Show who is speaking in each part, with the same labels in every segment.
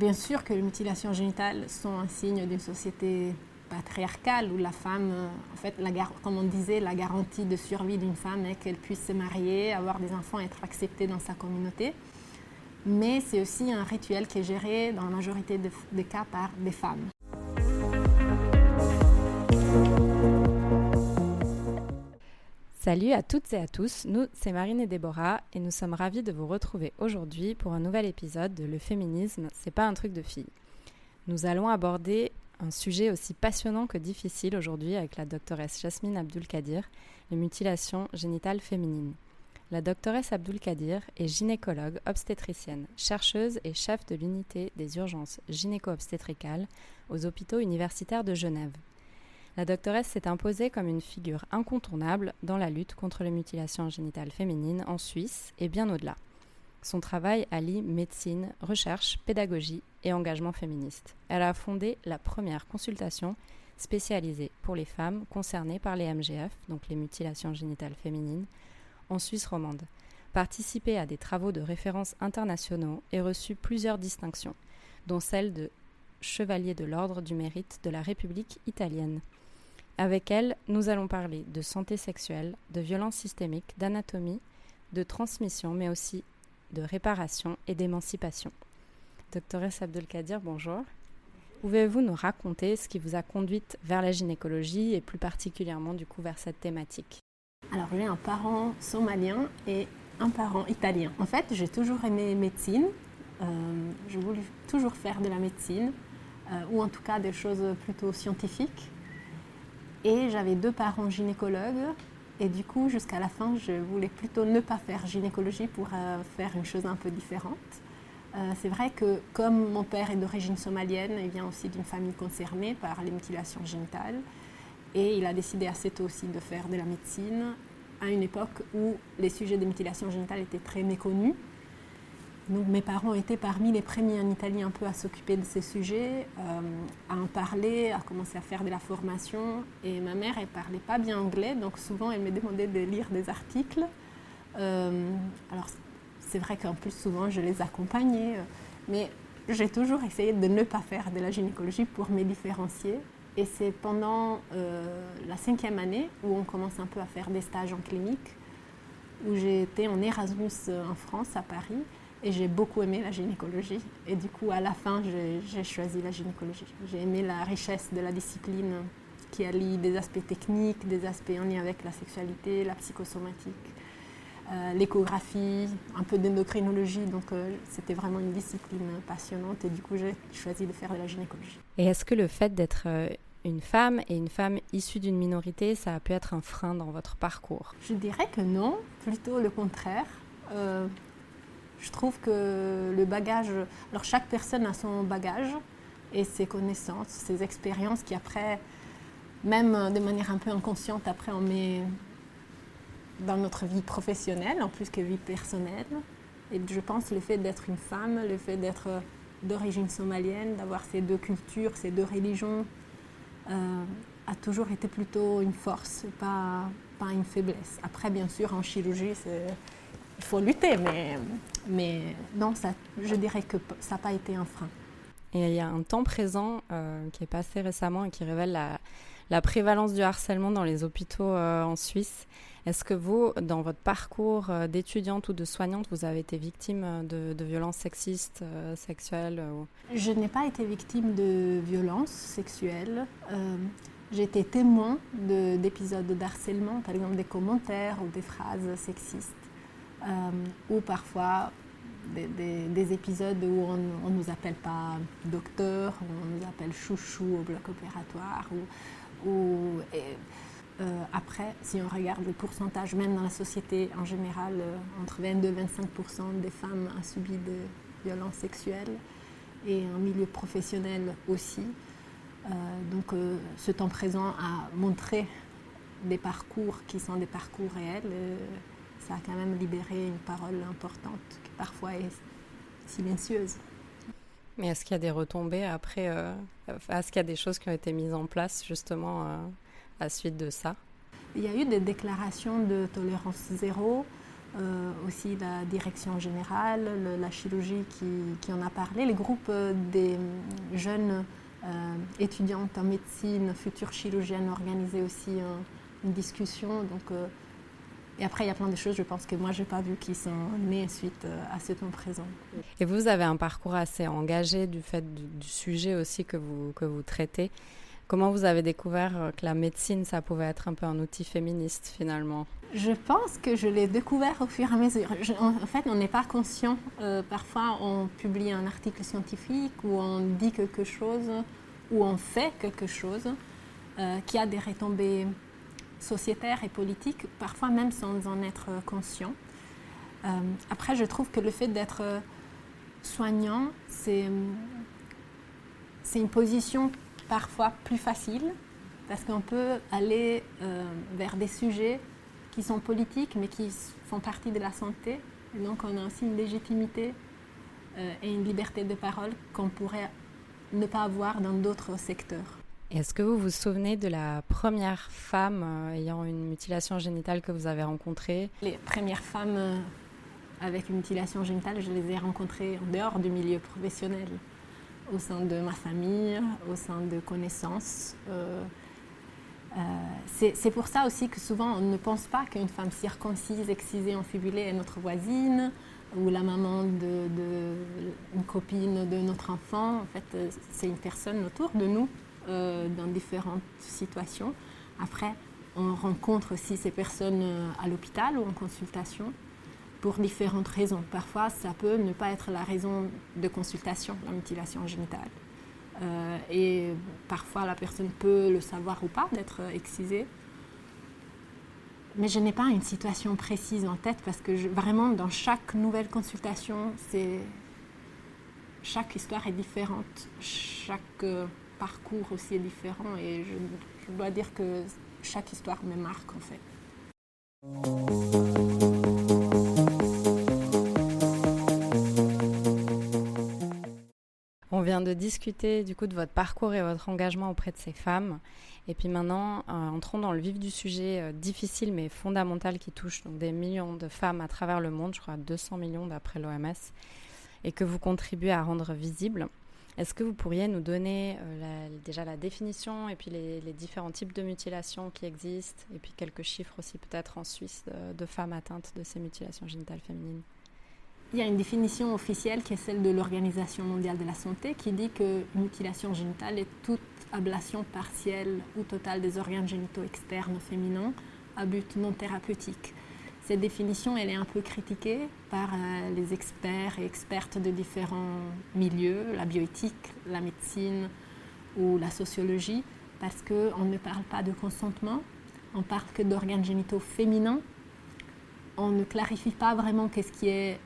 Speaker 1: bien sûr que les mutilations génitales sont un signe d'une société patriarcale où la femme, en fait, comme on disait, la garantie de survie d'une femme est qu'elle puisse se marier, avoir des enfants, être acceptée dans sa communauté. Mais c'est aussi un rituel qui est géré dans la majorité des cas par des femmes.
Speaker 2: Salut à toutes et à tous, nous c'est Marine et Déborah et nous sommes ravis de vous retrouver aujourd'hui pour un nouvel épisode de Le féminisme, c'est pas un truc de fille. Nous allons aborder un sujet aussi passionnant que difficile aujourd'hui avec la doctoresse Jasmine Abdul-Kadir, les mutilations génitales féminines. La doctoresse Abdul-Kadir est gynécologue obstétricienne, chercheuse et chef de l'unité des urgences gynéco-obstétricales aux hôpitaux universitaires de Genève. La doctoresse s'est imposée comme une figure incontournable dans la lutte contre les mutilations génitales féminines en Suisse et bien au-delà. Son travail allie médecine, recherche, pédagogie et engagement féministe. Elle a fondé la première consultation spécialisée pour les femmes concernées par les MGF, donc les mutilations génitales féminines, en Suisse romande, participé à des travaux de référence internationaux et reçu plusieurs distinctions, dont celle de Chevalier de l'Ordre du Mérite de la République italienne. Avec elle, nous allons parler de santé sexuelle, de violences systémiques, d'anatomie, de transmission, mais aussi de réparation et d'émancipation. Doctoresse Abdul-Kadir, bonjour. Pouvez-vous nous raconter ce qui vous a conduite vers la gynécologie et plus particulièrement du coup vers cette thématique ?
Speaker 1: Alors j'ai un parent somalien et un parent italien. En fait, j'ai toujours aimé médecine. J'ai voulu toujours faire de la médecine, ou en tout cas des choses plutôt scientifiques. Et j'avais 2 parents gynécologues et du coup jusqu'à la fin je voulais plutôt ne pas faire gynécologie pour faire une chose un peu différente. C'est vrai que comme mon père est d'origine somalienne, il vient aussi d'une famille concernée par les mutilations génitales et il a décidé assez tôt aussi de faire de la médecine à une époque où les sujets de mutilations génitales étaient très méconnus. Donc mes parents étaient parmi les premiers en Italie un peu à s'occuper de ces sujets, à en parler, à commencer à faire de la formation. Et ma mère, elle ne parlait pas bien anglais, donc souvent elle me demandait de lire des articles. Alors c'est vrai qu'en plus souvent je les accompagnais, mais j'ai toujours essayé de ne pas faire de la gynécologie pour me différencier. Et c'est pendant la 5e année où on commence un peu à faire des stages en clinique, où j'ai été en Erasmus en France, à Paris. Et j'ai beaucoup aimé la gynécologie. Et du coup, à la fin, j'ai choisi la gynécologie. J'ai aimé la richesse de la discipline qui allie des aspects techniques, des aspects en lien avec la sexualité, la psychosomatique, l'échographie, un peu d'endocrinologie. Donc, c'était vraiment une discipline passionnante. Et du coup, j'ai choisi de faire de la gynécologie.
Speaker 2: Et est-ce que le fait d'être une femme et une femme issue d'une minorité, ça a pu être un frein dans votre parcours ?
Speaker 1: Je dirais que non, plutôt le contraire. Je trouve que le bagage, alors chaque personne a son bagage et ses connaissances, ses expériences qui après, même de manière un peu inconsciente, après on met dans notre vie professionnelle en plus que vie personnelle. Et je pense que le fait d'être une femme, le fait d'être d'origine somalienne, d'avoir ces 2 cultures, ces 2 religions, a toujours été plutôt une force, pas une faiblesse. Après, bien sûr, en chirurgie, il faut lutter, mais non, je dirais que ça n'a pas été un frein.
Speaker 2: Et il y a un temps présent qui est passé récemment et qui révèle la prévalence du harcèlement dans les hôpitaux en Suisse. Est-ce que vous, dans votre parcours d'étudiante ou de soignante, vous avez été victime de violences sexistes, sexuelles
Speaker 1: Je n'ai pas été victime de violences sexuelles. J'ai été témoin d'épisodes d'harcèlement, par exemple des commentaires ou des phrases sexistes. Ou parfois des épisodes où on ne nous appelle pas docteur, où on nous appelle chouchou au bloc opératoire. Après, si on regarde le pourcentage, même dans la société en général, entre 22 et 25% des femmes ont subi des violences sexuelles et en milieu professionnel aussi. Donc ce temps présent a montré des parcours qui sont des parcours réels. Ça a quand même libéré une parole importante qui parfois est silencieuse.
Speaker 2: Mais est-ce qu'il y a des retombées après est-ce qu'il y a des choses qui ont été mises en place justement à suite de ça ?
Speaker 1: Il y a eu des déclarations de tolérance zéro aussi la direction générale, la chirurgie qui en a parlé, les groupes des jeunes étudiantes en médecine, futures chirurgiennes, ont organisé aussi une discussion. Et après, il y a plein de choses, je pense, que moi, je n'ai pas vu qui sont nées suite à ce temps présent.
Speaker 2: Et vous avez un parcours assez engagé du fait du sujet aussi que vous traitez. Comment vous avez découvert que la médecine, ça pouvait être un peu un outil féministe, finalement?
Speaker 1: Je pense que je l'ai découvert au fur et à mesure. En fait, on n'est pas conscient. Parfois, on publie un article scientifique ou on dit quelque chose ou on fait quelque chose qui a des retombées sociétaires et politiques, parfois même sans en être conscient. Après, je trouve que le fait d'être soignant, c'est une position parfois plus facile parce qu'on peut aller vers des sujets qui sont politiques mais qui font partie de la santé. Et donc on a aussi une légitimité et une liberté de parole qu'on pourrait ne pas avoir dans d'autres secteurs.
Speaker 2: Est-ce que vous vous souvenez de la première femme ayant une mutilation génitale que vous avez rencontrée?
Speaker 1: Les premières femmes avec une mutilation génitale, je les ai rencontrées en dehors du milieu professionnel, au sein de ma famille, au sein de connaissances. C'est pour ça aussi que souvent on ne pense pas qu'une femme circoncise, excisée, enfibulée est notre voisine ou la maman d'une copine de notre enfant. En fait, c'est une personne autour de nous dans différentes situations. Après, on rencontre aussi ces personnes à l'hôpital ou en consultation pour différentes raisons. Parfois, ça peut ne pas être la raison de consultation, la mutilation génitale. Et parfois, la personne peut le savoir ou pas d'être excisée. Mais je n'ai pas une situation précise en tête parce que vraiment, dans chaque nouvelle consultation, chaque histoire est différente. Chaque parcours aussi est différent. Et je dois dire que chaque histoire me marque en fait.
Speaker 2: On vient de discuter du coup de votre parcours et votre engagement auprès de ces femmes. Et puis maintenant, entrons dans le vif du sujet difficile mais fondamental qui touche donc des millions de femmes à travers le monde, je crois 200 millions d'après l'OMS, et que vous contribuez à rendre visible. Est-ce que vous pourriez nous donner déjà la définition et puis les différents types de mutilations qui existent et puis quelques chiffres aussi peut-être en Suisse de femmes atteintes de ces mutilations génitales féminines?
Speaker 1: Il y a une définition officielle qui est celle de l'Organisation mondiale de la santé qui dit que mutilation génitale est toute ablation partielle ou totale des organes génitaux externes féminins à but non thérapeutique. Cette définition, elle est un peu critiquée par les experts et expertes de différents milieux, la bioéthique, la médecine ou la sociologie, parce qu'on ne parle pas de consentement, on parle que d'organes génitaux féminins. On ne clarifie pas vraiment qu'est-ce qui est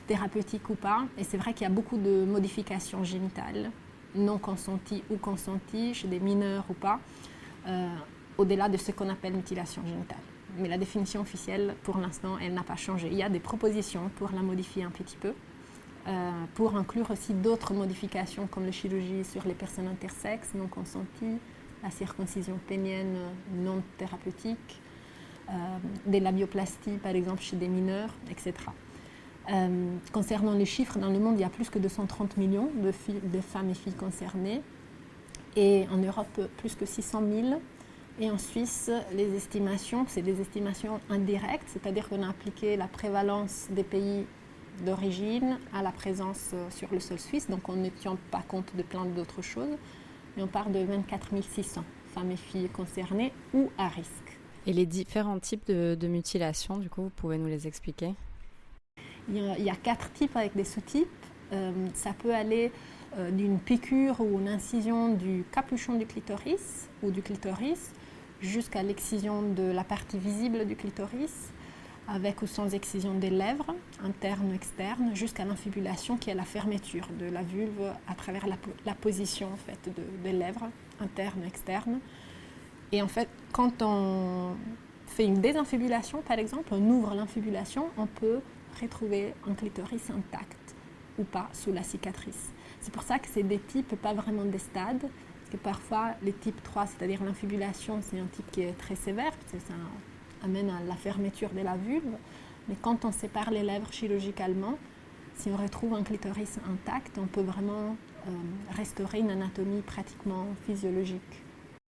Speaker 1: thérapeutique ou pas. Et c'est vrai qu'il y a beaucoup de modifications génitales, non consenties ou consenties, chez des mineurs ou pas, au-delà de ce qu'on appelle mutilation génitale. Mais la définition officielle, pour l'instant, elle n'a pas changé. Il y a des propositions pour la modifier un petit peu, pour inclure aussi d'autres modifications comme la chirurgie sur les personnes intersexes non consenties, la circoncision pénienne non thérapeutique, des labioplasties par exemple chez des mineurs, etc. Concernant les chiffres, dans le monde, il y a plus que 230 millions de femmes et filles concernées. Et en Europe, plus que 600 000. Et en Suisse, les estimations, c'est des estimations indirectes, c'est-à-dire qu'on a appliqué la prévalence des pays d'origine à la présence sur le sol suisse. Donc on ne tient pas compte de plein d'autres choses. Mais on parle de 24 600 femmes et filles concernées ou à risque.
Speaker 2: Et les différents types de mutilations, du coup, vous pouvez nous les expliquer ?
Speaker 1: Il y a 4 types avec des sous-types. Ça peut aller d'une piqûre ou une incision du capuchon du clitoris ou du clitoris jusqu'à l'excision de la partie visible du clitoris, avec ou sans excision des lèvres, internes ou externes, jusqu'à l'infibulation qui est la fermeture de la vulve à travers la position en fait, des lèvres, internes ou externes. Et en fait, quand on fait une désinfibulation, par exemple, on ouvre l'infibulation, on peut retrouver un clitoris intact ou pas sous la cicatrice. C'est pour ça que c'est des types, pas vraiment des stades, parce que parfois les types 3, c'est-à-dire l'infibulation, c'est un type qui est très sévère, parce que ça amène à la fermeture de la vulve. Mais quand on sépare les lèvres chirurgicalement, si on retrouve un clitoris intact, on peut vraiment restaurer une anatomie pratiquement physiologique.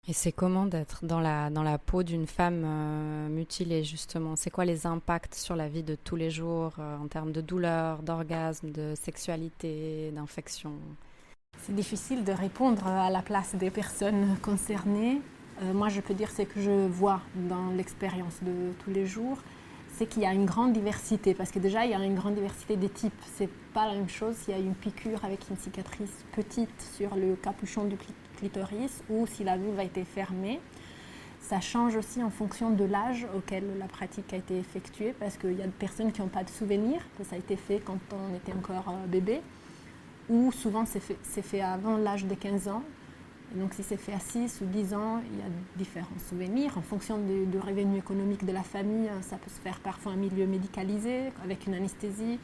Speaker 2: Et c'est comment d'être dans la peau d'une femme mutilée, justement? C'est quoi les impacts sur la vie de tous les jours en termes de douleur, d'orgasme, de sexualité, d'infection?
Speaker 1: C'est difficile de répondre à la place des personnes concernées. Moi, je peux dire ce que je vois dans l'expérience de tous les jours, c'est qu'il y a une grande diversité, parce que déjà, il y a une grande diversité des types. C'est pas la même chose s'il y a une piqûre avec une cicatrice petite sur le capuchon du clitoris ou si la vulve a été fermée. Ça change aussi en fonction de l'âge auquel la pratique a été effectuée, parce qu'il y a des personnes qui n'ont pas de souvenirs, que ça a été fait quand on était encore bébé, ou souvent c'est fait avant l'âge de 15 ans. Et donc si c'est fait à 6 ou 10 ans, il y a différents souvenirs. En fonction du revenu économique de la famille, ça peut se faire parfois en milieu médicalisé, avec une anesthésie,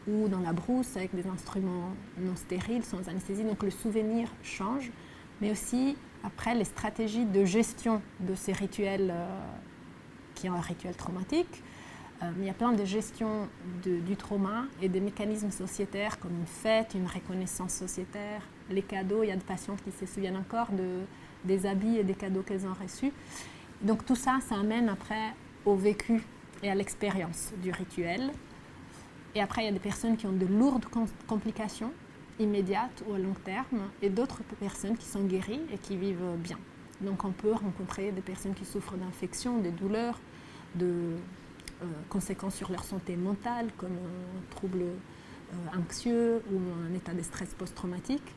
Speaker 1: ou dans la brousse, avec des instruments non stériles, sans anesthésie. Donc le souvenir change, mais aussi après les stratégies de gestion de ces rituels qui ont un rituel traumatique. Il y a plein de gestion du trauma et des mécanismes sociétaires comme une fête, une reconnaissance sociétaire, les cadeaux. Il y a des patientes qui se souviennent encore des habits et des cadeaux qu'elles ont reçus. Donc tout ça, ça amène après au vécu et à l'expérience du rituel. Et après, il y a des personnes qui ont de lourdes complications immédiates ou à long terme et d'autres personnes qui sont guéries et qui vivent bien. Donc on peut rencontrer des personnes qui souffrent d'infections, des douleurs, de conséquences sur leur santé mentale, comme un trouble anxieux ou un état de stress post-traumatique.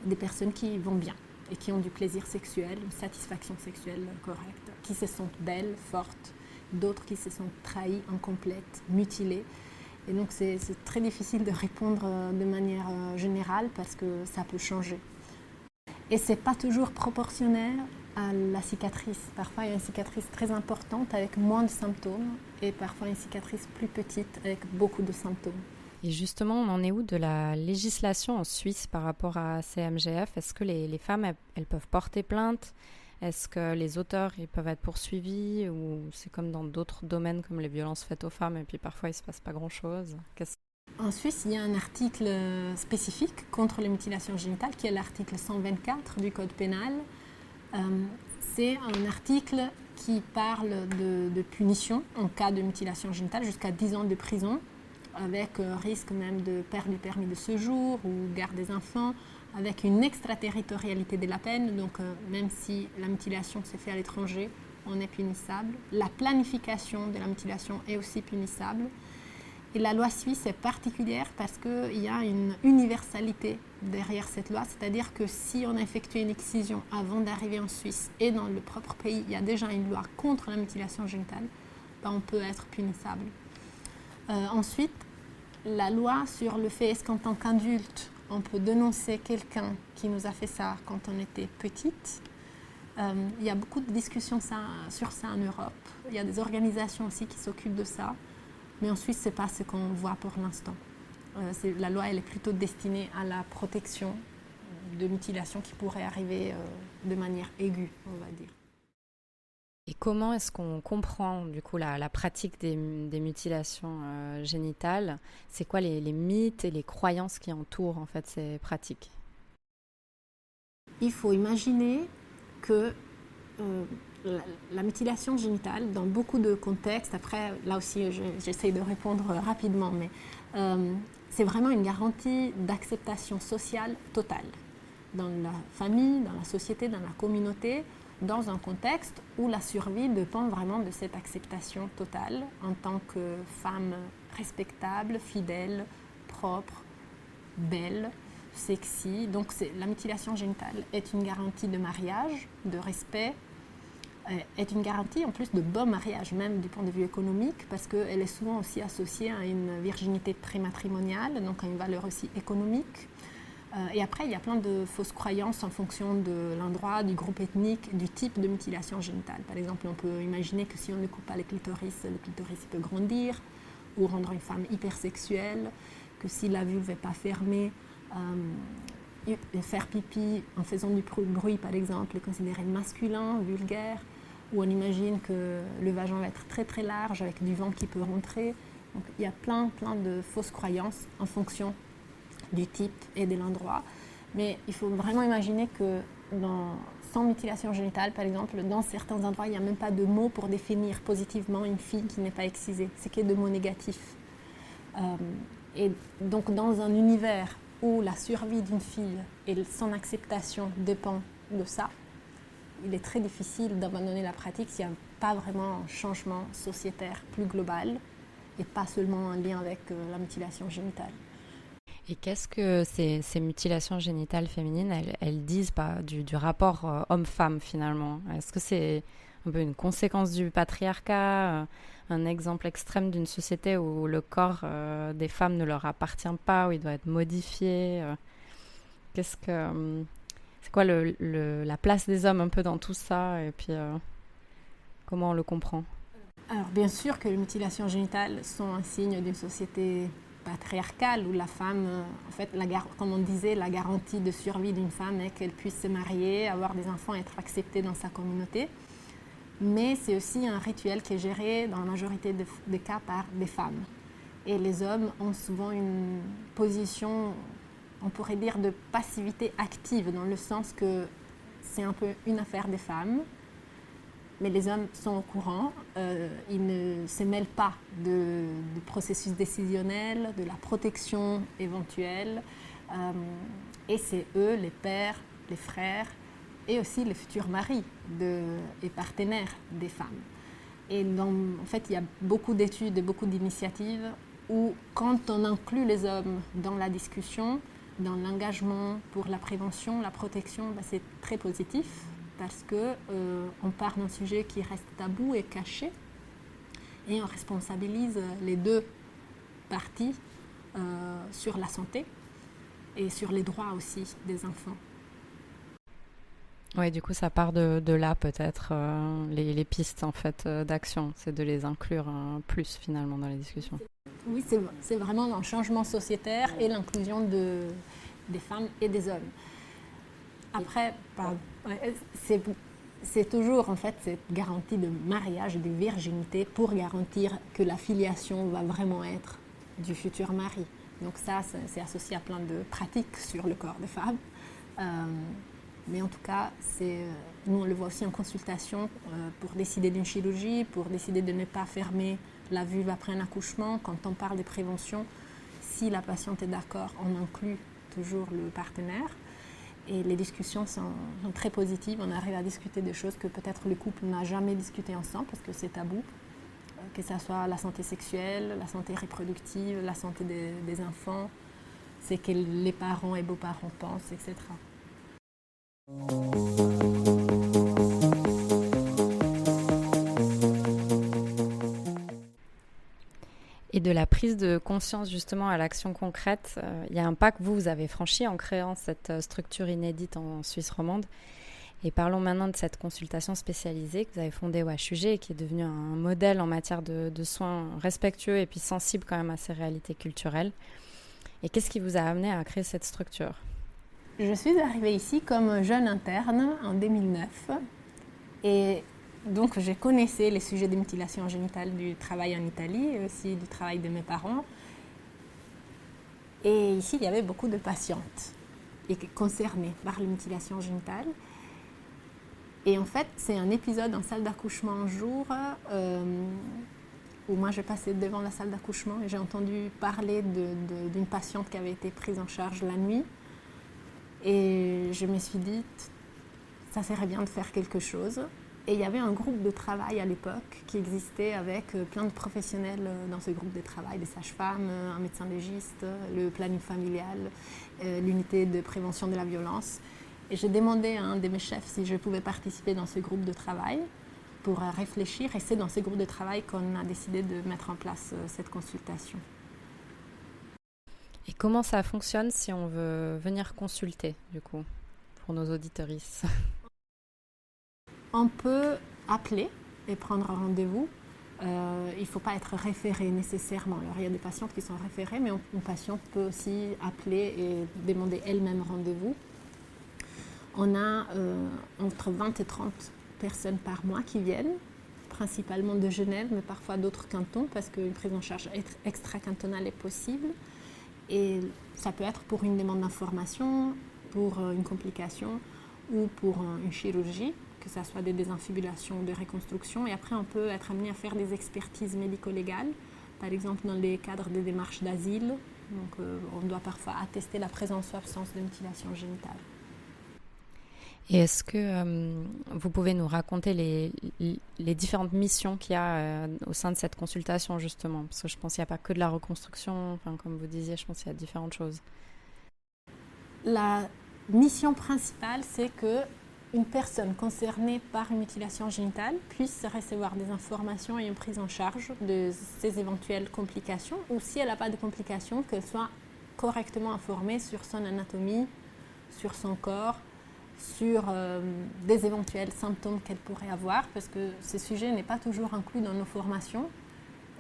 Speaker 1: Des personnes qui vont bien et qui ont du plaisir sexuel, une satisfaction sexuelle correcte, qui se sentent belles, fortes, d'autres qui se sentent trahies, incomplètes, mutilées. Et donc c'est très difficile de répondre de manière générale parce que ça peut changer. Et ce n'est pas toujours proportionnel à la cicatrice. Parfois, il y a une cicatrice très importante avec moins de symptômes et parfois une cicatrice plus petite avec beaucoup de symptômes.
Speaker 2: Et justement, on en est où de la législation en Suisse par rapport à CMGF? Est-ce que les femmes, elles peuvent porter plainte? Est-ce que les auteurs ils peuvent être poursuivis? Ou c'est comme dans d'autres domaines comme les violences faites aux femmes et puis parfois il ne se passe pas grand-chose?
Speaker 1: En Suisse, il y a un article spécifique contre les mutilations génitales qui est l'article 124 du Code pénal. C'est un article qui parle de punition en cas de mutilation génitale jusqu'à 10 ans de prison, avec risque même de perte du permis de séjour ou garde des enfants, avec une extraterritorialité de la peine. Donc même si la mutilation s'est faite à l'étranger, on est punissable. La planification de la mutilation est aussi punissable. Et la loi suisse est particulière parce qu'il y a une universalité derrière cette loi, c'est-à-dire que si on a effectué une excision avant d'arriver en Suisse et dans le propre pays, il y a déjà une loi contre la mutilation génitale, ben on peut être punissable. Ensuite, la loi sur le fait est-ce qu'en tant qu'adulte, on peut dénoncer quelqu'un qui nous a fait ça quand on était petite. Il y a beaucoup de discussions sur ça en Europe. Il y a des organisations aussi qui s'occupent de ça. Mais en Suisse, ce n'est pas ce qu'on voit pour l'instant. La loi, elle est plutôt destinée à la protection de mutilations qui pourraient arriver de manière aiguë, on va dire.
Speaker 2: Et comment est-ce qu'on comprend du coup la pratique des mutilations génitales? C'est quoi les mythes et les croyances qui entourent en fait ces pratiques?
Speaker 1: Il faut imaginer que la mutilation génitale, dans beaucoup de contextes, après là aussi j'essaie de répondre rapidement, mais c'est vraiment une garantie d'acceptation sociale totale dans la famille, dans la société, dans la communauté, dans un contexte où la survie dépend vraiment de cette acceptation totale en tant que femme respectable, fidèle, propre, belle, sexy. Donc la mutilation génitale est une garantie de mariage, de respect, est une garantie en plus de bon mariage, même du point de vue économique, parce qu'elle est souvent aussi associée à une virginité prématrimoniale, donc à une valeur aussi économique. Et après, il y a plein de fausses croyances en fonction de l'endroit, du groupe ethnique, du type de mutilation génitale. Par exemple, on peut imaginer que si on ne coupe pas le clitoris peut grandir ou rendre une femme hypersexuelle, que si la vulve n'est pas fermée, faire pipi en faisant du bruit, par exemple, est considéré masculin, vulgaire. où on imagine que le vagin va être très très large avec du vent qui peut rentrer. Donc il y a plein de fausses croyances en fonction du type et de l'endroit. Mais il faut vraiment imaginer que sans mutilation génitale, par exemple, dans certains endroits, il n'y a même pas de mots pour définir positivement une fille qui n'est pas excisée. C'est qu'il y a de mots négatifs. Et donc dans un univers où la survie d'une fille et son acceptation dépend de ça, il est très difficile d'abandonner la pratique s'il n'y a pas vraiment un changement sociétaire plus global et pas seulement un lien avec la mutilation génitale.
Speaker 2: Et qu'est-ce que ces mutilations génitales féminines, elles disent du rapport homme-femme finalement? Est-ce que c'est un peu une conséquence du patriarcat, un exemple extrême d'une société où le corps des femmes ne leur appartient pas, où il doit être modifié? C'est quoi la place des hommes un peu dans tout ça, et puis comment on le comprend?
Speaker 1: Alors bien sûr que les mutilations génitales sont un signe d'une société patriarcale où la femme, en fait, comme on disait, la garantie de survie d'une femme est qu'elle puisse se marier, avoir des enfants, être acceptée dans sa communauté. Mais c'est aussi un rituel qui est géré dans la majorité des cas par des femmes. Et les hommes ont souvent une position, on pourrait dire, de passivité active, dans le sens que c'est un peu une affaire des femmes. Mais les hommes sont au courant, ils ne se mêlent pas du processus décisionnel, de la protection éventuelle. Et c'est eux, les pères, les frères, et aussi les futurs maris et partenaires des femmes. Et en fait, il y a beaucoup d'études et beaucoup d'initiatives où, quand on inclut les hommes dans la discussion, dans l'engagement pour la prévention, la protection, c'est très positif. Parce qu'on part d'un sujet qui reste tabou et caché, et on responsabilise les deux parties sur la santé et sur les droits aussi des enfants.
Speaker 2: Oui, du coup, ça part de là peut-être, les pistes en fait d'action, c'est de les inclure plus finalement dans les discussions.
Speaker 1: Oui, c'est vraiment un changement sociétaire et l'inclusion des femmes et des hommes. Après, c'est toujours en fait cette garantie de mariage et de virginité pour garantir que la filiation va vraiment être du futur mari. Donc ça, c'est associé à plein de pratiques sur le corps des femmes. Mais en tout cas, nous on le voit aussi en consultation pour décider d'une chirurgie, pour décider de ne pas fermer la vulve après un accouchement. Quand on parle de prévention, si la patiente est d'accord, on inclut toujours le partenaire. Et les discussions sont très positives. On arrive à discuter des choses que peut-être le couple n'a jamais discuté ensemble parce que c'est tabou. Que ce soit la santé sexuelle, la santé reproductive, la santé des enfants, c'est que les parents et beaux-parents pensent, etc.
Speaker 2: Et de la prise de conscience justement à l'action concrète, il y a un pas que vous avez franchi en créant cette structure inédite en Suisse romande. Et parlons maintenant de cette consultation spécialisée que vous avez fondée au HUG et qui est devenue un modèle en matière de soins respectueux et puis sensible quand même à ces réalités culturelles. Et qu'est-ce qui vous a amené à créer cette structure?
Speaker 1: Je suis arrivée ici comme jeune interne en 2009 et donc je connaissais les sujets de mutilation génitale du travail en Italie et aussi du travail de mes parents. Et ici, il y avait beaucoup de patientes concernées par les mutilations génitales. Et en fait, c'est un épisode en salle d'accouchement un jour où moi je passais devant la salle d'accouchement et j'ai entendu parler d'une patiente qui avait été prise en charge la nuit. Et je me suis dit, ça serait bien de faire quelque chose. Et il y avait un groupe de travail à l'époque qui existait avec plein de professionnels dans ce groupe de travail, des sages-femmes, un médecin légiste, le planning familial, l'unité de prévention de la violence. Et j'ai demandé à un de mes chefs si je pouvais participer dans ce groupe de travail pour réfléchir. Et c'est dans ce groupe de travail qu'on a décidé de mettre en place cette consultation.
Speaker 2: Et comment ça fonctionne si on veut venir consulter, du coup, pour nos auditrices?
Speaker 1: On peut appeler et prendre un rendez-vous. Il ne faut pas être référé nécessairement. Alors, il y a des patientes qui sont référées, mais une patiente peut aussi appeler et demander elle-même rendez-vous. On a entre 20 et 30 personnes par mois qui viennent, principalement de Genève, mais parfois d'autres cantons, parce qu'une prise en charge extra-cantonale est possible. Et ça peut être pour une demande d'information, pour une complication ou pour une chirurgie, que ce soit des désinfibulations ou des reconstructions. Et après, on peut être amené à faire des expertises médico-légales, par exemple dans les cadres des démarches d'asile. Donc, on doit parfois attester la présence ou absence de mutilation génitale.
Speaker 2: Et est-ce que vous pouvez nous raconter les différentes missions qu'il y a au sein de cette consultation, justement? Parce que je pense qu'il n'y a pas que de la reconstruction, enfin, comme vous disiez, je pense qu'il y a différentes choses.
Speaker 1: La mission principale, c'est qu'une personne concernée par une mutilation génitale puisse recevoir des informations et une prise en charge de ses éventuelles complications, ou si elle n'a pas de complications, qu'elle soit correctement informée sur son anatomie, sur son corps, sur des éventuels symptômes qu'elle pourrait avoir, parce que ce sujet n'est pas toujours inclus dans nos formations.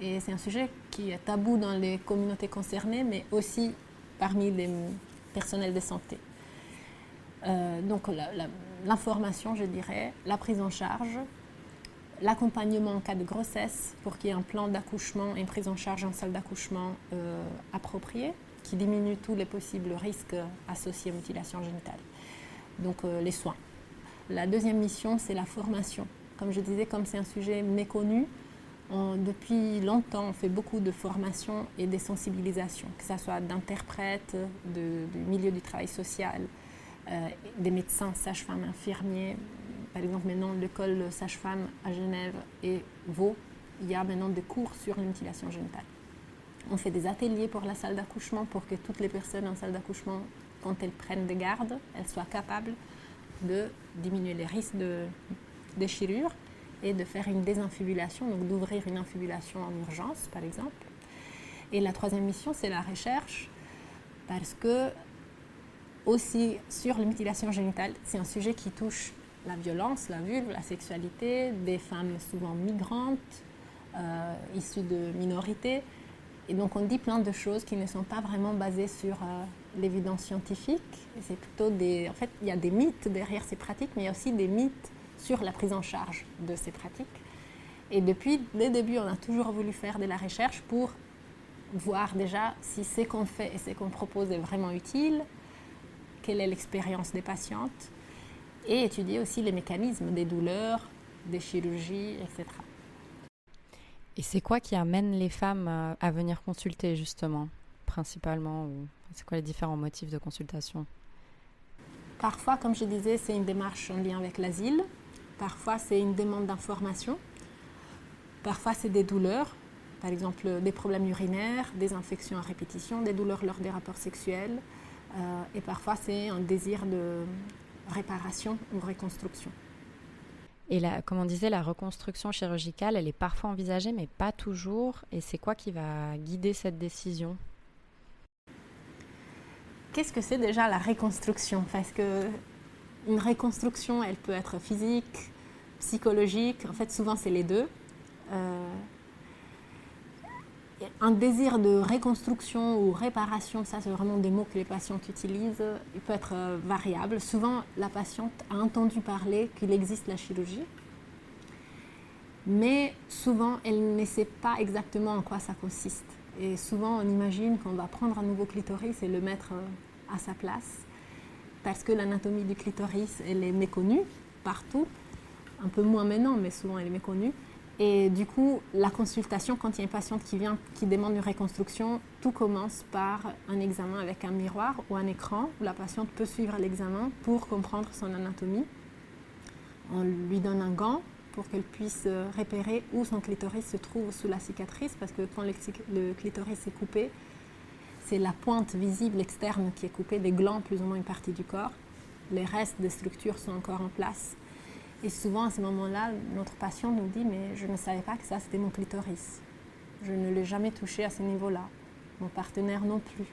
Speaker 1: Et c'est un sujet qui est tabou dans les communautés concernées, mais aussi parmi les personnels de santé. Donc l'information, je dirais, la prise en charge, l'accompagnement en cas de grossesse pour qu'il y ait un plan d'accouchement et une prise en charge en salle d'accouchement appropriée, qui diminue tous les possibles risques associés aux mutilations génitales. Donc les soins. La deuxième mission, c'est la formation. Comme je disais, comme c'est un sujet méconnu, depuis longtemps, on fait beaucoup de formations et de sensibilisation, que ce soit d'interprètes, du milieu du travail social, des médecins, sages-femmes, infirmiers. Par exemple, maintenant, l'école sage-femme à Genève et Vaud, il y a maintenant des cours sur les mutilations génitales. On fait des ateliers pour la salle d'accouchement pour que toutes les personnes en salle d'accouchement, quand elles prennent des gardes, elles soient capables de diminuer les risques de déchirure et de faire une désinfibulation, donc d'ouvrir une infibulation en urgence, par exemple. Et la troisième mission, c'est la recherche, parce que, aussi, sur les mutilations génitales, c'est un sujet qui touche la violence, la vulve, la sexualité, des femmes souvent migrantes, issues de minorités. Et donc, on dit plein de choses qui ne sont pas vraiment basées sur l'évidence scientifique. Et c'est plutôt en fait, il y a des mythes derrière ces pratiques, mais il y a aussi des mythes sur la prise en charge de ces pratiques. Et depuis le début, on a toujours voulu faire de la recherche pour voir déjà si ce qu'on fait et ce qu'on propose est vraiment utile, quelle est l'expérience des patientes, et étudier aussi les mécanismes des douleurs, des chirurgies, etc.
Speaker 2: Et c'est quoi qui amène les femmes à venir consulter, justement, principalement, ou c'est quoi les différents motifs de consultation?
Speaker 1: Parfois, comme je disais, c'est une démarche en lien avec l'asile. Parfois, c'est une demande d'information. Parfois, c'est des douleurs, par exemple des problèmes urinaires, des infections à répétition, des douleurs lors des rapports sexuels. Et parfois, c'est un désir de réparation ou reconstruction.
Speaker 2: Et comme on disait, la reconstruction chirurgicale, elle est parfois envisagée, mais pas toujours. Et c'est quoi qui va guider cette décision?
Speaker 1: Qu'est-ce que c'est déjà la reconstruction? Parce qu'une reconstruction, elle peut être physique, psychologique. En fait, souvent, c'est les deux. Un désir de reconstruction ou réparation, ça, c'est vraiment des mots que les patientes utilisent. Il peut être variable. Souvent, la patiente a entendu parler qu'il existe la chirurgie, mais souvent, elle ne sait pas exactement en quoi ça consiste. Et souvent, on imagine qu'on va prendre un nouveau clitoris et le mettre à sa place, parce que l'anatomie du clitoris, elle est méconnue partout, un peu moins maintenant, mais souvent elle est méconnue. Et du coup, la consultation, quand il y a une patiente qui vient, qui demande une reconstruction, tout commence par un examen avec un miroir ou un écran, où la patiente peut suivre l'examen pour comprendre son anatomie. On lui donne un gant pour qu'elle puisse repérer où son clitoris se trouve sous la cicatrice, parce que quand le clitoris est coupé, c'est la pointe visible externe qui est coupée, des glands plus ou moins une partie du corps. Les restes des structures sont encore en place. Et souvent, à ce moment-là, notre patient nous dit « mais je ne savais pas que ça, c'était mon clitoris. Je ne l'ai jamais touché à ce niveau-là. Mon partenaire non plus. »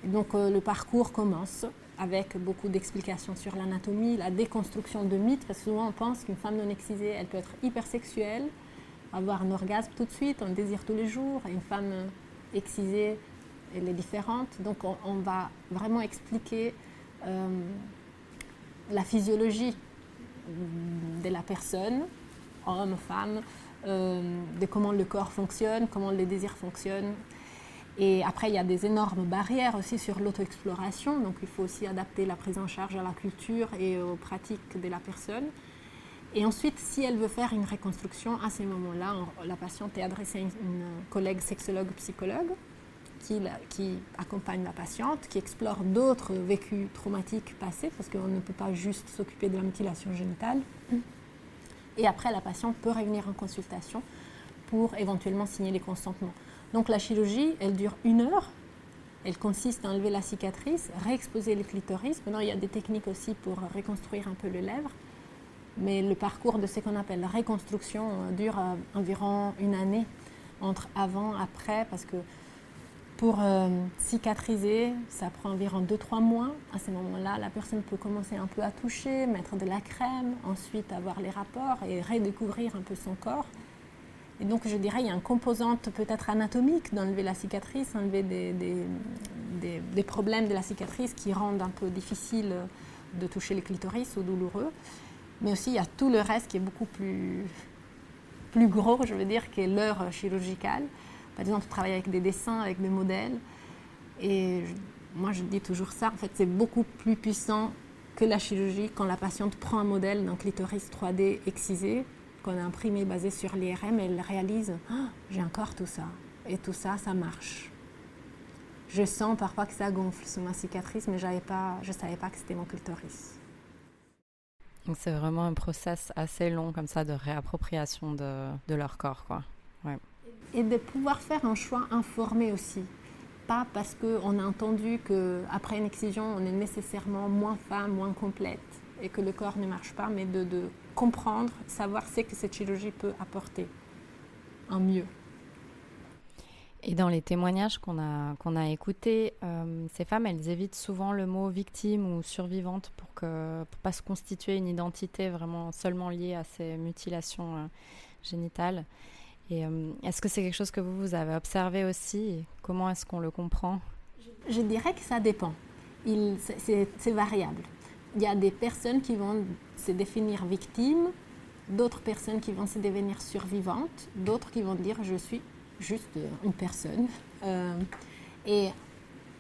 Speaker 1: Et donc, le parcours commence avec beaucoup d'explications sur l'anatomie, la déconstruction de mythes, parce que souvent, on pense qu'une femme non excisée, elle peut être hypersexuelle, avoir un orgasme tout de suite, un désir tous les jours. Et une femme excisée, elle est différente. Donc, on va vraiment expliquer la physiologie de la personne, homme, femme, de comment le corps fonctionne, comment les désirs fonctionnent. Et après, il y a des énormes barrières aussi sur l'auto-exploration, donc il faut aussi adapter la prise en charge à la culture et aux pratiques de la personne. Et ensuite, si elle veut faire une reconstruction, à ces moments-là, la patiente est adressée à une collègue sexologue-psychologue qui accompagne la patiente, qui explore d'autres vécus traumatiques passés, parce qu'on ne peut pas juste s'occuper de la mutilation génitale. Et après, la patiente peut revenir en consultation pour éventuellement signer les consentements. Donc la chirurgie, elle dure 1 heure. Elle consiste à enlever la cicatrice, réexposer le clitoris. Maintenant, il y a des techniques aussi pour reconstruire un peu les lèvres. Mais le parcours de ce qu'on appelle la reconstruction dure environ 1 année entre avant et après, parce que pour cicatriser, ça prend environ 2-3 mois. À ce moment-là, la personne peut commencer un peu à toucher, mettre de la crème, ensuite avoir les rapports et redécouvrir un peu son corps. Et donc, je dirais, il y a une composante peut-être anatomique d'enlever la cicatrice, enlever des problèmes de la cicatrice qui rendent un peu difficile de toucher le clitoris ou douloureux. Mais aussi, il y a tout le reste qui est beaucoup plus gros, je veux dire, qui est l'heure chirurgicale. Par exemple, on travaille avec des dessins, avec des modèles. Et moi, je dis toujours ça. En fait, c'est beaucoup plus puissant que la chirurgie quand la patiente prend un modèle d'un clitoris 3D excisé, qu'on a imprimé basé sur l'IRM, et elle réalise j'ai encore tout ça. Et tout ça, ça marche. Je sens parfois que ça gonfle sous ma cicatrice, mais je ne savais pas que c'était mon clitoris.
Speaker 2: Donc c'est vraiment un process assez long comme ça de réappropriation de leur corps, quoi. Ouais.
Speaker 1: Et de pouvoir faire un choix informé aussi. Pas parce qu'on a entendu qu'après une excision, on est nécessairement moins femme, moins complète et que le corps ne marche pas, mais de comprendre, savoir ce que cette chirurgie peut apporter en mieux.
Speaker 2: Et dans les témoignages qu'on a écoutés, ces femmes, elles évitent souvent le mot victime ou survivante pour pas se constituer une identité vraiment seulement liée à ces mutilations génitales. Et est-ce que c'est quelque chose que vous avez observé aussi? Et comment est-ce qu'on le comprend?
Speaker 1: Je dirais que ça dépend. C'est variable. Il y a des personnes qui vont se définir victimes, d'autres personnes qui vont se devenir survivantes, d'autres qui vont dire je suis juste une personne. Et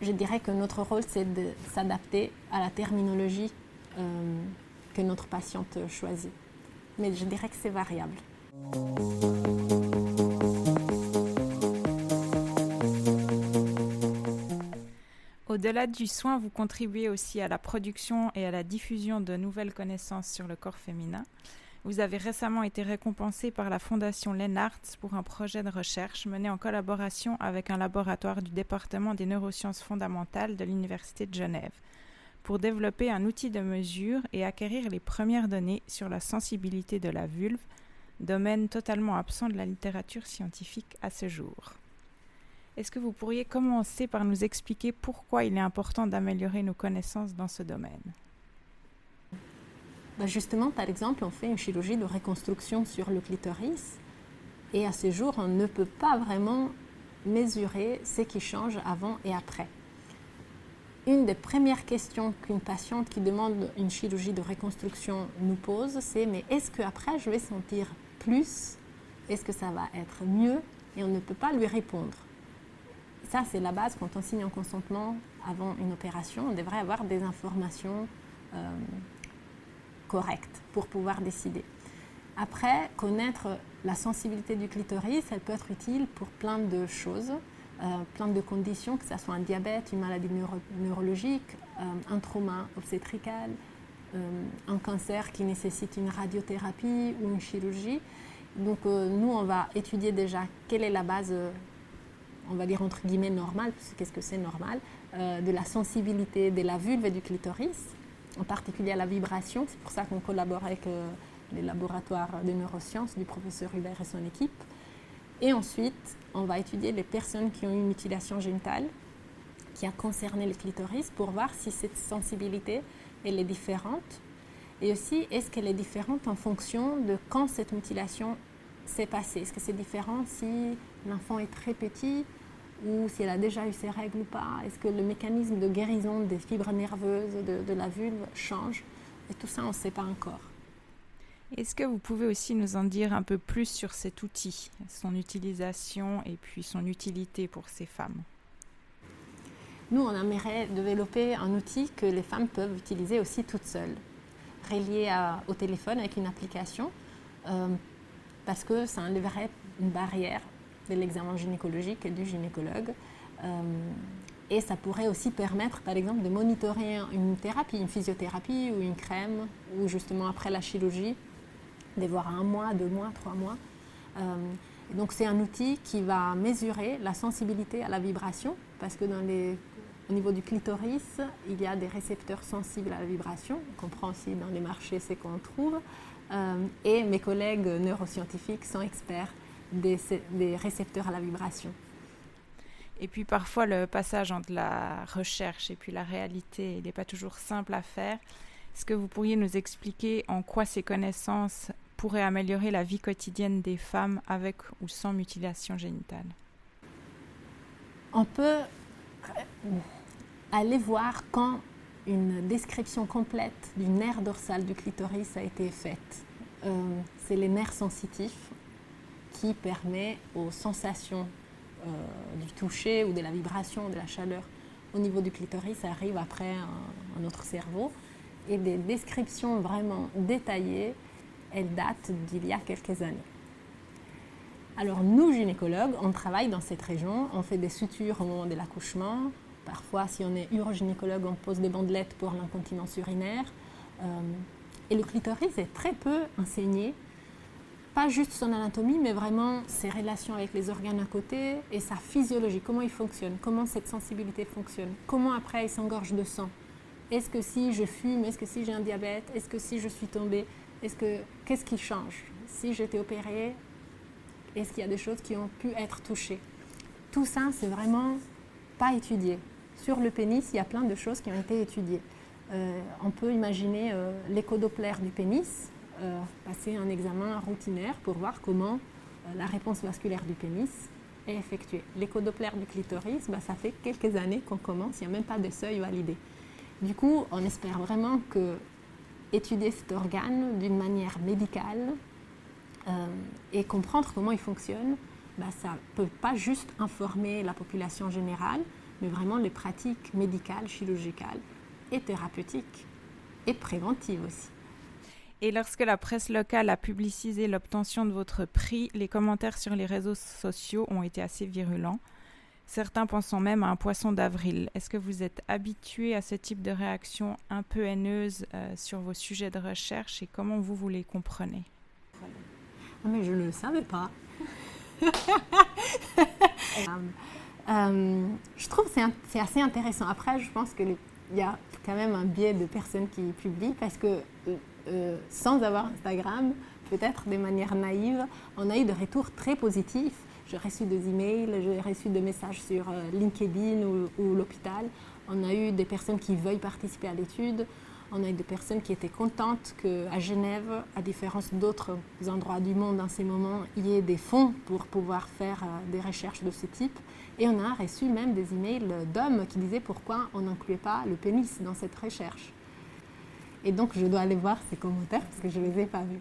Speaker 1: je dirais que notre rôle, c'est de s'adapter à la terminologie que notre patiente choisit. Mais je dirais que c'est variable.
Speaker 3: Au-delà du soin, vous contribuez aussi à la production et à la diffusion de nouvelles connaissances sur le corps féminin. Vous avez récemment été récompensé par la Fondation Lennart pour un projet de recherche mené en collaboration avec un laboratoire du département des neurosciences fondamentales de l'Université de Genève pour développer un outil de mesure et acquérir les premières données sur la sensibilité de la vulve, domaine totalement absent de la littérature scientifique à ce jour. Est-ce que vous pourriez commencer par nous expliquer pourquoi il est important d'améliorer nos connaissances dans ce domaine ?
Speaker 1: Justement, par exemple, on fait une chirurgie de reconstruction sur le clitoris et à ce jour, on ne peut pas vraiment mesurer ce qui change avant et après. Une des premières questions qu'une patiente qui demande une chirurgie de reconstruction nous pose, c'est mais est-ce qu'après je vais sentir plus? Est-ce que ça va être mieux? Et on ne peut pas lui répondre. Ça, c'est la base quand on signe un consentement avant une opération. On devrait avoir des informations correctes pour pouvoir décider. Après, connaître la sensibilité du clitoris, elle peut être utile pour plein de choses, plein de conditions, que ce soit un diabète, une maladie neurologique, un trauma obstétrical, un cancer qui nécessite une radiothérapie ou une chirurgie. Donc nous, on va étudier déjà quelle est la base, on va dire entre guillemets normale, parce que qu'est-ce que c'est normal, de la sensibilité de la vulve et du clitoris, en particulier à la vibration. C'est pour ça qu'on collabore avec les laboratoires de neurosciences du professeur Hubert et son équipe. Et ensuite, on va étudier les personnes qui ont eu une mutilation génitale qui a concerné le clitoris pour voir si cette sensibilité elle est différente. Et aussi, est-ce qu'elle est différente en fonction de quand cette mutilation s'est passée? Est-ce que c'est différent si l'enfant est très petit ou si elle a déjà eu ses règles ou pas? Est-ce que le mécanisme de guérison des fibres nerveuses de la vulve change? Et tout ça, on ne sait pas encore.
Speaker 3: Est-ce que vous pouvez aussi nous en dire un peu plus sur cet outil, son utilisation et puis son utilité pour ces femmes?
Speaker 1: Nous, on aimerait développer un outil que les femmes peuvent utiliser aussi toutes seules, relié au téléphone avec une application, parce que ça enlèverait une barrière de l'examen gynécologique et du gynécologue. Et ça pourrait aussi permettre, par exemple, de monitorer une thérapie, une physiothérapie ou une crème, ou justement après la chirurgie, de voir 1 mois, 2 mois, 3 mois. Donc c'est un outil qui va mesurer la sensibilité à la vibration, parce que au niveau du clitoris, il y a des récepteurs sensibles à la vibration. On comprend aussi dans les marchés ce qu'on trouve. Et mes collègues neuroscientifiques sont experts des récepteurs à la vibration.
Speaker 3: Et puis parfois le passage entre la recherche et puis la réalité, il n'est pas toujours simple à faire. Est-ce que vous pourriez nous expliquer en quoi ces connaissances pourraient améliorer la vie quotidienne des femmes avec ou sans mutilation génitale?
Speaker 1: On peut aller voir quand une description complète du nerf dorsal du clitoris a été faite. C'est les nerfs sensitifs qui permettent aux sensations du toucher ou de la vibration, de la chaleur au niveau du clitoris, ça arrive après notre cerveau. Et des descriptions vraiment détaillées, elles datent d'il y a quelques années. Alors nous, gynécologues, on travaille dans cette région, on fait des sutures au moment de l'accouchement. Parfois, si on est urogynécologue, on pose des bandelettes pour l'incontinence urinaire. Et le clitoris est très peu enseigné, pas juste son anatomie, mais vraiment ses relations avec les organes à côté et sa physiologie, comment il fonctionne, comment cette sensibilité fonctionne, comment après il s'engorge de sang. Est-ce que si je fume, est-ce que si j'ai un diabète, est-ce que si je suis tombée, qu'est-ce qui change? Si j'ai été opérée, est-ce qu'il y a des choses qui ont pu être touchées? Tout ça, c'est vraiment pas étudié. Sur le pénis, il y a plein de choses qui ont été étudiées. On peut imaginer l'échodoppler du pénis, passer un examen routinaire pour voir comment la réponse vasculaire du pénis est effectuée. L'échodoppler du clitoris, ça fait quelques années qu'on commence, il n'y a même pas de seuil validé. Du coup, on espère vraiment que étudier cet organe d'une manière médicale et comprendre comment il fonctionne, ça ne peut pas juste informer la population générale, mais vraiment les pratiques médicales, chirurgicales et thérapeutiques et préventives aussi.
Speaker 3: Et lorsque la presse locale a publicisé l'obtention de votre prix, les commentaires sur les réseaux sociaux ont été assez virulents, certains pensant même à un poisson d'avril. Est-ce que vous êtes habitué à ce type de réaction un peu haineuse sur vos sujets de recherche et comment vous les comprenez?
Speaker 1: Mais je ne le savais pas. Je trouve que c'est assez intéressant. Après, je pense qu'il y a quand même un biais de personnes qui publient parce que sans avoir Instagram, peut-être de manière naïve, on a eu des retours très positifs. J'ai reçu des emails, j'ai reçu des messages sur LinkedIn ou l'hôpital. On a eu des personnes qui veulent participer à l'étude. On a eu des personnes qui étaient contentes qu'à Genève, à différence d'autres endroits du monde en ces moments, il y ait des fonds pour pouvoir faire des recherches de ce type. Et on a reçu même des emails d'hommes qui disaient pourquoi on n'incluait pas le pénis dans cette recherche. Et donc, je dois aller voir ces commentaires parce que je ne les ai pas vus.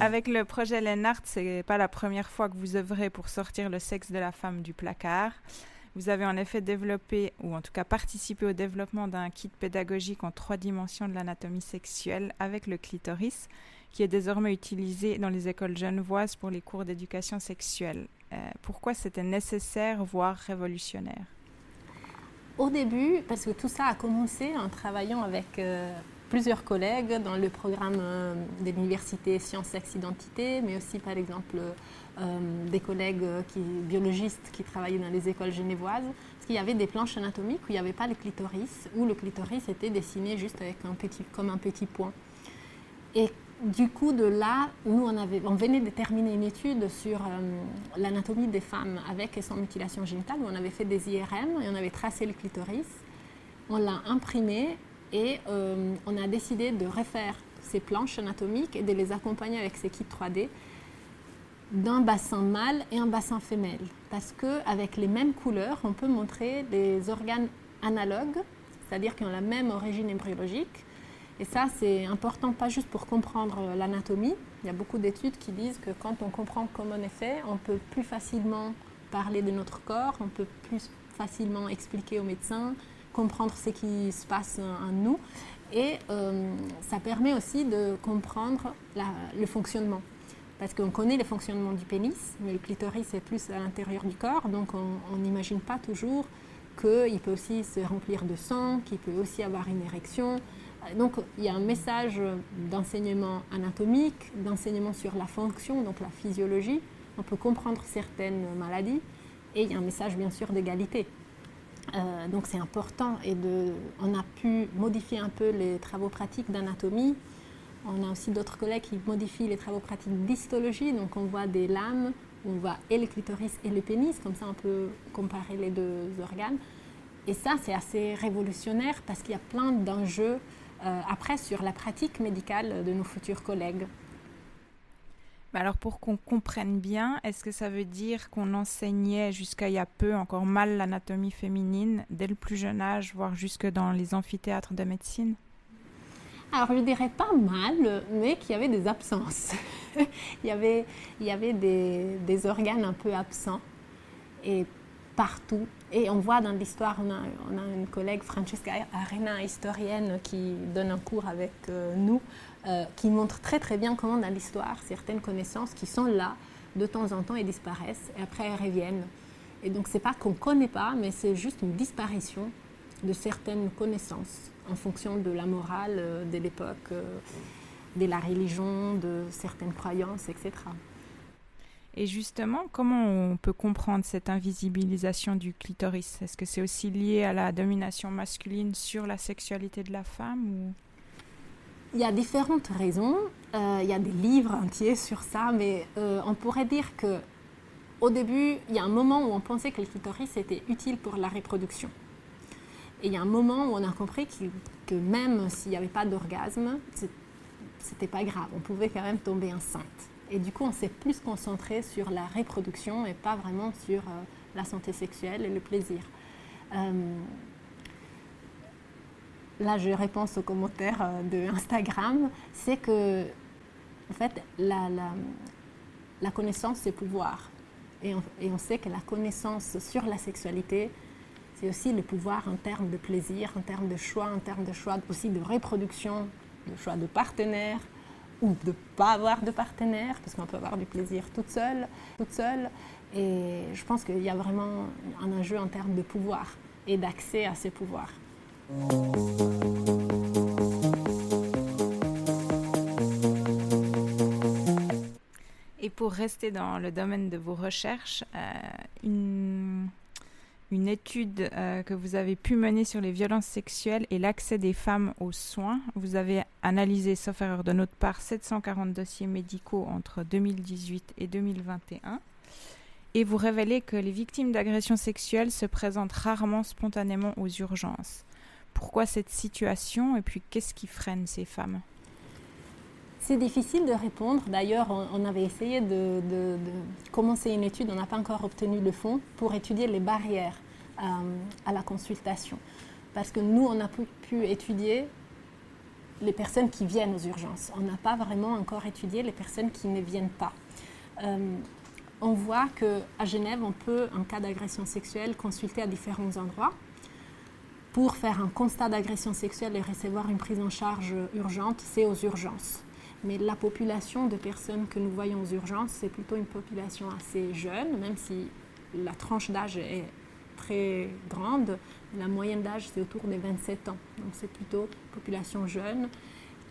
Speaker 3: Avec le projet Lennart, ce n'est pas la première fois que vous œuvrez pour sortir le sexe de la femme du placard. Vous avez en effet développé, ou en tout cas participé au développement d'un kit pédagogique en 3 dimensions de l'anatomie sexuelle avec le clitoris, qui est désormais utilisé dans les écoles genevoises pour les cours d'éducation sexuelle. Pourquoi c'était nécessaire, voire révolutionnaire?
Speaker 1: Au début, parce que tout ça a commencé en travaillant avec plusieurs collègues dans le programme de l'université Sciences, Sexe, Identité, mais aussi par exemple des collègues biologistes qui travaillaient dans les écoles genevoises, parce qu'il y avait des planches anatomiques où il n'y avait pas le clitoris, où le clitoris était dessiné juste avec comme un petit point. Et du coup, de là, nous, on venait de terminer une étude sur l'anatomie des femmes avec et sans mutilation génitale, où on avait fait des IRM et on avait tracé le clitoris. On l'a imprimé et on a décidé de refaire ces planches anatomiques et de les accompagner avec ces kits 3D d'un bassin mâle et un bassin femelle. Parce qu'avec les mêmes couleurs, on peut montrer des organes analogues, c'est-à-dire qui ont la même origine embryologique. Et ça, c'est important, pas juste pour comprendre l'anatomie. Il y a beaucoup d'études qui disent que quand on comprend comment on est fait, on peut plus facilement parler de notre corps, on peut plus facilement expliquer aux médecins, comprendre ce qui se passe en nous. Et ça permet aussi de comprendre le fonctionnement. Parce qu'on connaît le fonctionnement du pénis, mais le clitoris est plus à l'intérieur du corps, donc on n'imagine pas toujours qu'il peut aussi se remplir de sang, qu'il peut aussi avoir une érection. Donc il y a un message d'enseignement anatomique, d'enseignement sur la fonction, donc la physiologie. On peut comprendre certaines maladies et il y a un message bien sûr d'égalité. Donc c'est important et on a pu modifier un peu les travaux pratiques d'anatomie. On a aussi d'autres collègues qui modifient les travaux pratiques d'histologie, donc on voit des lames où on voit et le clitoris et le pénis, comme ça on peut comparer les deux organes. Et ça c'est assez révolutionnaire parce qu'il y a plein d'enjeux après sur la pratique médicale de nos futurs collègues.
Speaker 3: Alors pour qu'on comprenne bien, est-ce que ça veut dire qu'on enseignait jusqu'à il y a peu encore mal l'anatomie féminine dès le plus jeune âge, voire jusque dans les amphithéâtres de médecine?
Speaker 1: Alors je ne dirais pas mal, mais qu'il y avait des absences. il y avait des organes un peu absents et partout. Et on voit dans l'histoire, on a une collègue, Francesca Arena, historienne, qui donne un cours avec nous, qui montre très très bien comment dans l'histoire, certaines connaissances qui sont là de temps en temps et disparaissent et après elles reviennent. Et donc c'est pas qu'on ne connaît pas, mais c'est juste une disparition de certaines connaissances en fonction de la morale de l'époque, de la religion, de certaines croyances, etc.
Speaker 3: Et justement, comment on peut comprendre cette invisibilisation du clitoris? Est-ce que c'est aussi lié à la domination masculine sur la sexualité de la femme ou...
Speaker 1: Il y a différentes raisons. Il y a des livres entiers sur ça, mais on pourrait dire qu'au début, il y a un moment où on pensait que le clitoris était utile pour la reproduction. Et il y a un moment où on a compris que même s'il n'y avait pas d'orgasme, c'était pas grave, on pouvait quand même tomber enceinte. Et du coup, on s'est plus concentré sur la reproduction et pas vraiment sur la santé sexuelle et le plaisir. Là, je réponds aux commentaires de Instagram, c'est que, en fait, la connaissance, c'est pouvoir. Et on sait que la connaissance sur la sexualité, c'est aussi le pouvoir en termes de plaisir, en termes de choix, en termes de choix aussi de reproduction, de choix de partenaire, ou de ne pas avoir de partenaire, parce qu'on peut avoir du plaisir toute seule. Et je pense qu'il y a vraiment un enjeu en termes de pouvoir et d'accès à ces pouvoirs.
Speaker 3: Et pour rester dans le domaine de vos recherches, une étude que vous avez pu mener sur les violences sexuelles et l'accès des femmes aux soins. Vous avez analysé, sauf erreur de notre part, 740 dossiers médicaux entre 2018 et 2021. Et vous révélez que les victimes d'agressions sexuelles se présentent rarement spontanément aux urgences. Pourquoi cette situation et puis qu'est-ce qui freine ces femmes?
Speaker 1: C'est difficile de répondre. D'ailleurs, on avait essayé de commencer une étude, on n'a pas encore obtenu le fonds, pour étudier les barrières à la consultation. Parce que nous, on n'a pu étudier les personnes qui viennent aux urgences. On n'a pas vraiment encore étudié les personnes qui ne viennent pas. On voit qu'à Genève, on peut, en cas d'agression sexuelle, consulter à différents endroits pour faire un constat d'agression sexuelle et recevoir une prise en charge urgente, c'est aux urgences. Mais la population de personnes que nous voyons aux urgences, c'est plutôt une population assez jeune, même si la tranche d'âge est très grande. La moyenne d'âge, c'est autour des 27 ans. Donc c'est plutôt une population jeune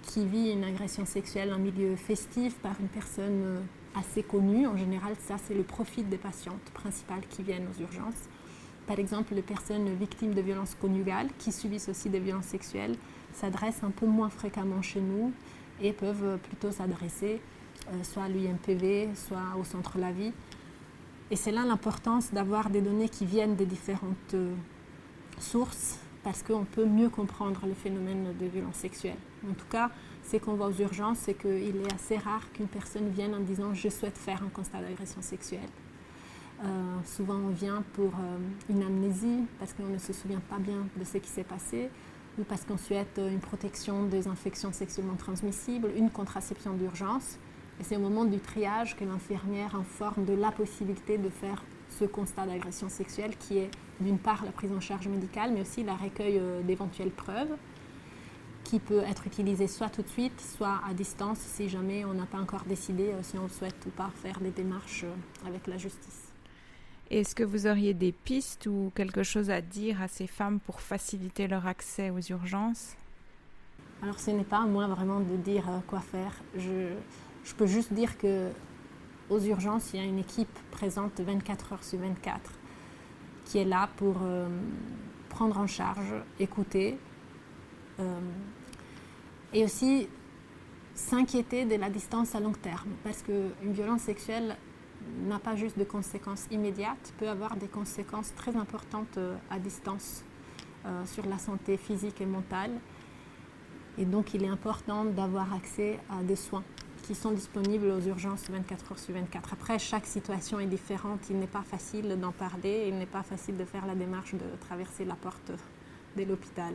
Speaker 1: qui vit une agression sexuelle en milieu festif par une personne assez connue. En général, ça, c'est le profil des patientes principales qui viennent aux urgences. Par exemple, les personnes victimes de violences conjugales qui subissent aussi des violences sexuelles s'adressent un peu moins fréquemment chez nous et peuvent plutôt s'adresser soit à l'UMPV, soit au Centre La Vie. Et c'est là l'importance d'avoir des données qui viennent des différentes sources parce qu'on peut mieux comprendre le phénomène de violence sexuelle. En tout cas, ce qu'on voit aux urgences, c'est qu'il est assez rare qu'une personne vienne en disant « je souhaite faire un constat d'agression sexuelle ». Souvent, on vient pour une amnésie, parce qu'on ne se souvient pas bien de ce qui s'est passé, ou parce qu'on souhaite une protection des infections sexuellement transmissibles, une contraception d'urgence. Et c'est au moment du triage que l'infirmière informe de la possibilité de faire ce constat d'agression sexuelle, qui est d'une part la prise en charge médicale, mais aussi la recueil d'éventuelles preuves, qui peut être utilisée soit tout de suite, soit à distance, si jamais on n'a pas encore décidé si on souhaite ou pas faire des démarches avec la justice.
Speaker 3: Est-ce que vous auriez des pistes ou quelque chose à dire à ces femmes pour faciliter leur accès aux urgences ?
Speaker 1: Alors ce n'est pas à moi vraiment de dire quoi faire. Je peux juste dire qu'aux urgences, il y a une équipe présente 24 heures sur 24 qui est là pour prendre en charge, écouter et aussi s'inquiéter de la distance à long terme, parce qu'une violence sexuelle n'a pas juste de conséquences immédiates, peut avoir des conséquences très importantes à distance sur la santé physique et mentale. Et donc, il est important d'avoir accès à des soins qui sont disponibles aux urgences 24 heures sur 24. Après, chaque situation est différente. Il n'est pas facile d'en parler. Il n'est pas facile de faire la démarche de traverser la porte de l'hôpital.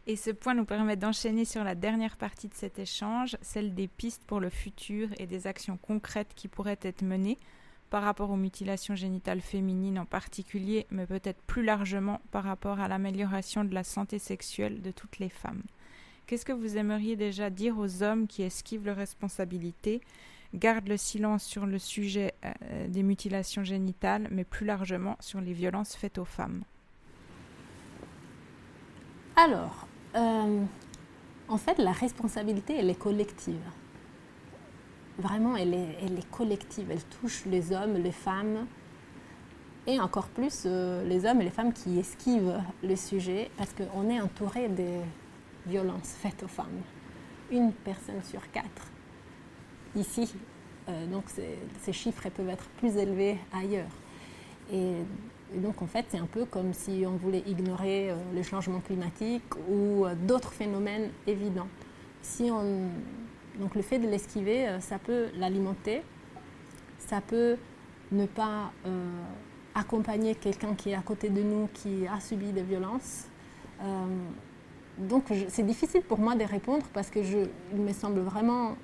Speaker 3: Et ce point nous permet d'enchaîner sur la dernière partie de cet échange, celle des pistes pour le futur et des actions concrètes qui pourraient être menées par rapport aux mutilations génitales féminines en particulier, mais peut-être plus largement par rapport à l'amélioration de la santé sexuelle de toutes les femmes. Qu'est-ce que vous aimeriez déjà dire aux hommes qui esquivent leurs responsabilités, gardent le silence sur le sujet des mutilations génitales, mais plus largement sur les violences faites aux femmes ?
Speaker 1: Alors, en fait, la responsabilité, elle est collective. Vraiment, elle est collective. Elle touche les hommes, les femmes, et encore plus les hommes et les femmes qui esquivent le sujet, parce qu'on est entouré de violences faites aux femmes. 1 personne sur 4 ici. Donc, ces chiffres peuvent être plus élevés ailleurs. Et donc, en fait, c'est un peu comme si on voulait ignorer le changement climatique ou d'autres phénomènes évidents. Donc, le fait de l'esquiver, ça peut l'alimenter, ça peut ne pas accompagner quelqu'un qui est à côté de nous, qui a subi des violences. Donc, c'est difficile pour moi de répondre parce que il me semble vraiment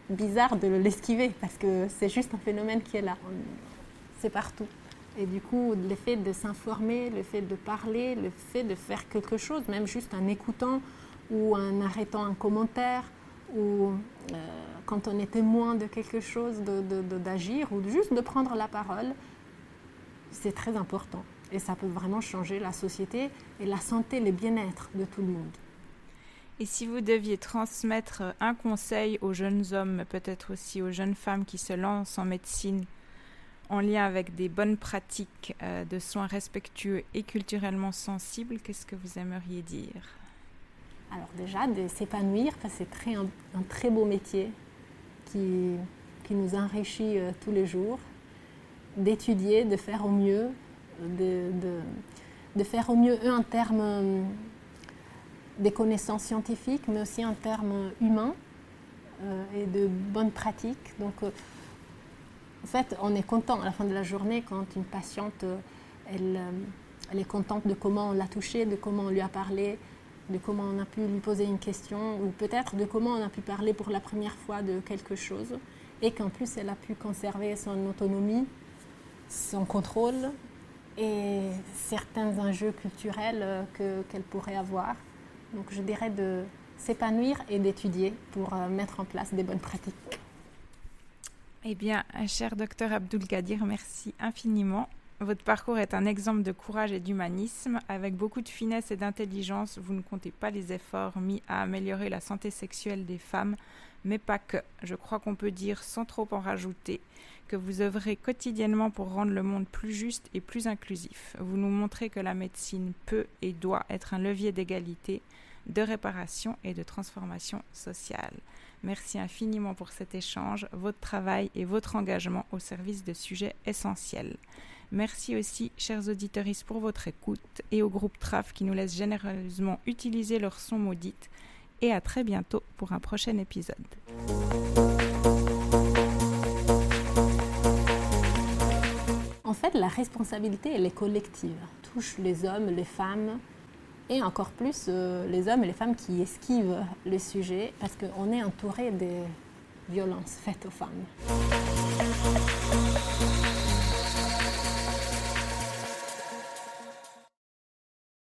Speaker 1: bizarre de l'esquiver parce que c'est juste un phénomène qui est là. C'est partout. Et du coup, le fait de s'informer, le fait de parler, le fait de faire quelque chose, même juste en écoutant ou en arrêtant un commentaire, ou quand on est témoin de quelque chose, d'agir ou juste de prendre la parole, c'est très important. Et ça peut vraiment changer la société et la santé, le bien-être de tout le monde.
Speaker 3: Et si vous deviez transmettre un conseil aux jeunes hommes, mais peut-être aussi aux jeunes femmes qui se lancent en médecine, en lien avec des bonnes pratiques de soins respectueux et culturellement sensibles, qu'est-ce que vous aimeriez dire ?
Speaker 1: Alors déjà, de s'épanouir, parce que c'est un très beau métier qui nous enrichit tous les jours, d'étudier, de faire au mieux, de faire au mieux en termes des connaissances scientifiques, mais aussi en termes humains et de bonnes pratiques. Donc, en fait, on est content à la fin de la journée quand une patiente, elle est contente de comment on l'a touchée, de comment on lui a parlé, de comment on a pu lui poser une question, ou peut-être de comment on a pu parler pour la première fois de quelque chose, et qu'en plus elle a pu conserver son autonomie, son contrôle et certains enjeux culturels qu'elle pourrait avoir. Donc je dirais de s'épanouir et d'étudier pour mettre en place des bonnes pratiques.
Speaker 3: Eh bien, cher docteur Abdul-Qadir, merci infiniment. Votre parcours est un exemple de courage et d'humanisme. Avec beaucoup de finesse et d'intelligence, vous ne comptez pas les efforts mis à améliorer la santé sexuelle des femmes, mais pas que. Je crois qu'on peut dire, sans trop en rajouter, que vous œuvrez quotidiennement pour rendre le monde plus juste et plus inclusif. Vous nous montrez que la médecine peut et doit être un levier d'égalité, de réparation et de transformation sociale. Merci infiniment pour cet échange, votre travail et votre engagement au service de sujets essentiels. Merci aussi, chers auditeuristes, pour votre écoute et au groupe TRAF qui nous laisse généreusement utiliser leur son maudite et à très bientôt pour un prochain épisode.
Speaker 1: En fait, la responsabilité, elle est collective. Elle touche les hommes, les femmes, et encore plus les hommes et les femmes qui esquivent le sujet parce qu'on est entouré des violences faites aux femmes.